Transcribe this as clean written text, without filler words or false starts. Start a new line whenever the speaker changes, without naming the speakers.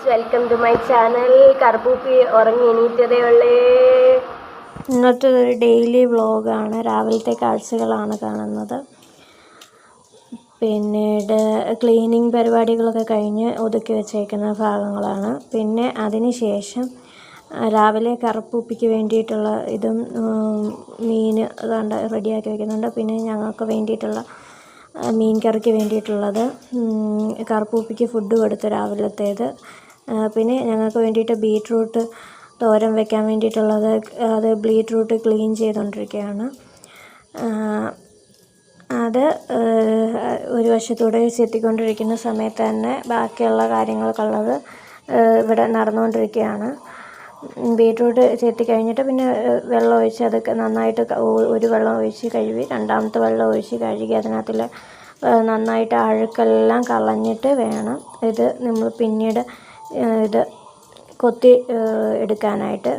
Welcome to my channel. കറുപ്പൂപ്പി ഉറങ്ങി എണീറ്റതേ ഉള്ളേ.
ഇന്നത്തെ ഒരു ഡെയിലി വ്ളോഗാണ്. രാവിലത്തെ കാഴ്ചകളാണ് കാണുന്നത്. പിന്നീട് ക്ലീനിങ് പരിപാടികളൊക്കെ കഴിഞ്ഞ് ഒതുക്കി വെച്ചേക്കുന്ന ഭാഗങ്ങളാണ്. പിന്നെ അതിന് ശേഷം രാവിലെ കറുപ്പൂപ്പിക്ക് വേണ്ടിയിട്ടുള്ള ഇതും മീൻ അതുകൊണ്ട് റെഡിയാക്കി വയ്ക്കുന്നുണ്ട്. പിന്നെ ഞങ്ങൾക്ക് വേണ്ടിയിട്ടുള്ള മീൻ കറിക്ക് വേണ്ടിയിട്ടുള്ളത് കറുപ്പൂപ്പിക്ക് ഫുഡ് കൊടുത്ത് രാവിലത്തേത്. പിന്നെ ഞങ്ങൾക്ക് വേണ്ടിയിട്ട് ബീറ്റ്റൂട്ട് തോരൻ വെക്കാൻ വേണ്ടിയിട്ടുള്ളത്, അത് ബീറ്റ്റൂട്ട് ക്ലീൻ ചെയ്തുകൊണ്ടിരിക്കുകയാണ്. അത് ഒരു വശത്തൂടെ ചെത്തിക്കൊണ്ടിരിക്കുന്ന സമയത്ത് തന്നെ ബാക്കിയുള്ള കാര്യങ്ങൾക്കുള്ളത് ഇവിടെ നടന്നുകൊണ്ടിരിക്കുകയാണ്. ബീറ്റ്റൂട്ട് ചെത്തി കഴിഞ്ഞിട്ട് പിന്നെ വെള്ളം ഒഴിച്ച് അതൊക്കെ നന്നായിട്ട് ഒരു വെള്ളം ഒഴിച്ച് കഴുകി രണ്ടാമത്തെ വെള്ളം ഒഴിച്ച് കഴുകി അതിനകത്തുള്ള നന്നായിട്ട് അഴുക്കെല്ലാം കളഞ്ഞിട്ട് വേണം ഇത് നമ്മൾ പിന്നീട് ഇത് കൊത്തി എടുക്കാനായിട്ട്.